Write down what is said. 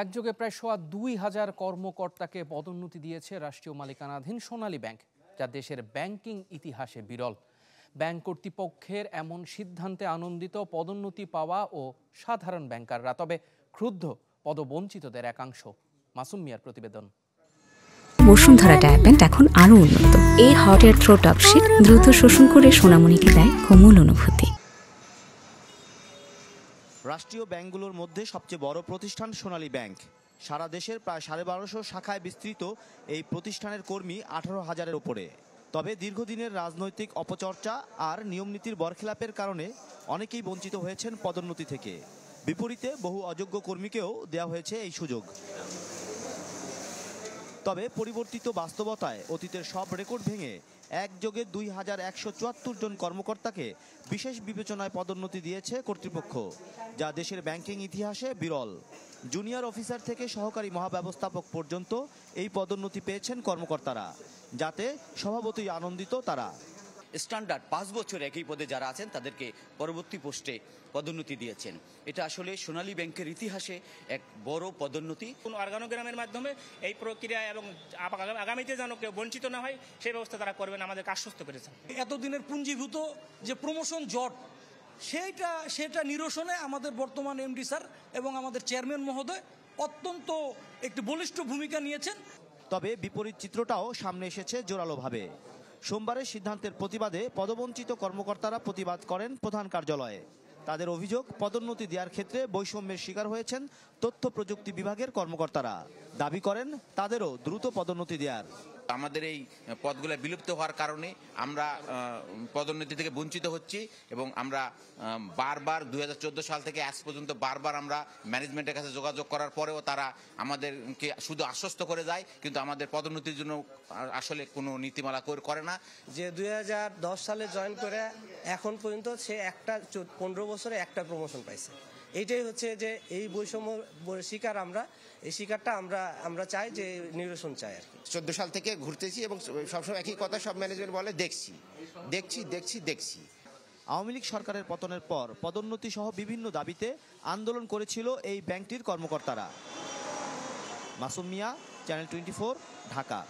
একযোগে প্রায় ২,৫০০ কর্মকর্তাকে পদোন্নতি দিয়েছে রাষ্ট্রীয় মালিকানাধীন সোনালী ব্যাংক, যা দেশের ব্যাংকিং ইতিহাসে বিরল। ব্যাংক কর্তৃপক্ষের এমন সিদ্ধান্তে আনন্দিত পদোন্নতি পাওয়া ও সাধারণ ব্যাংকাররা, তবে ক্ষুব্ধ পদবঞ্চিতদের একাংশ। মাসুম মিয়ার প্রতিবেদন। বসুন্ধরা ডায়াপেন্ট এখন আরো উন্নত। এই হট এয়ার থ্রো টপ শীত দ্রুত শোষণ করে সোনামণিকে দেয় কোমল অনুভূতি। রাষ্ট্রীয় ব্যাংকগুলোর মধ্যে সবচেয়ে বড় প্রতিষ্ঠান সোনালী ব্যাংক। সারা দেশের প্রায় ১২৫০ শাখায় বিস্তৃত এই প্রতিষ্ঠানের কর্মী ১৮,০০০-এর উপরে। তবে দীর্ঘদিনের রাজনৈতিক অপচর্চা আর নিয়মনীতির বরখেলাপের কারণে অনেকেই বঞ্চিত হয়েছেন পদোন্নতি থেকে। বিপরীতে বহু অযোগ্য কর্মীকেও দেওয়া হয়েছে এই সুযোগ। তবে পরিবর্তিত বাস্তবতায় অতীতের সব রেকর্ড ভেঙে একযোগে ২,১৭৪ জন কর্মকর্তাকে বিশেষ বিবেচনায় পদোন্নতি দিয়েছে কর্তৃপক্ষ, যা দেশের ব্যাংকিং ইতিহাসে বিরল। জুনিয়র অফিসার থেকে সহকারী মহাব্যবস্থাপক পর্যন্ত এই পদোন্নতি পেয়েছেন কর্মকর্তারা, যাতে স্বভাবতই আনন্দিত তারা। স্ট্যান্ডার্ড ৫ বছর একই পদে যারা আছেন তাদেরকে পরবর্তী পোস্টে পদোন্নতি দিয়েছেন। এটা আসলে সোনালী ব্যাংকের ইতিহাসে এক বড় পদোন্নতি। কোন অর্গানোগ্রামের মাধ্যমে এই প্রক্রিয়া এবং আগামীতে যেন কেউ বঞ্চিত না হয় সেই ব্যবস্থা তারা করবেন, আমাদেরকে আশ্বস্ত করেছেন। এতদিনের পুঞ্জীভূত যে প্রমোশন জট, সেটা নিরসনে আমাদের বর্তমান এমডি স্যার এবং আমাদের চেয়ারম্যান মহোদয় অত্যন্ত একটি বলিষ্ঠ ভূমিকা নিয়েছেন। তবে বিপরীত চিত্রটাও সামনে এসেছে জোরালোভাবে। সোমবারের সিদ্ধান্তের প্রতিবাদে পদবঞ্চিত কর্মকর্তারা প্রতিবাদ করেন প্রধান কার্যালয়ে। তাদের অভিযোগ, পদোন্নতি দেওয়ার ক্ষেত্রে বৈষম্যের শিকার হয়েছেন তথ্য প্রযুক্তি বিভাগের কর্মকর্তারা। দাবি করেন তাদেরও দ্রুত পদোন্নতি দেওয়ার। আমাদের এই পদগুলো বিলুপ্ত হওয়ার কারণে আমরা পদোন্নতি থেকে বঞ্চিত হচ্ছি এবং আমরা বারবার ২০১৪ সাল থেকে আজ পর্যন্ত বারবার আমরা ম্যানেজমেন্টের কাছে যোগাযোগ করার পরেও তারা আমাদেরকে শুধু আশ্বস্ত করে যায়, কিন্তু আমাদের পদোন্নতির জন্য আসলে কোনো নীতিমালা করে না। যে ২০১০ সালে জয়েন করে এখন পর্যন্ত সে ১৫ বছরে একটা প্রমোশন পাইছে। এইটাই হচ্ছে যে এই বৈষম্য শিকার আমরা, এই শিকারটা আমরা চাই যে নিরসন চাই আর কি। ১৪ সাল থেকে ঘুরতেছি এবং সবসময় একই কথা সব ম্যানেজমেন্ট বলে, দেখছি। আওয়ামী লীগ সরকারের পতনের পর পদোন্নতি সহ বিভিন্ন দাবিতে আন্দোলন করেছিল এই ব্যাংকটির কর্মকর্তারা। মাসুম মিয়া, চ্যানেল 24, ঢাকা।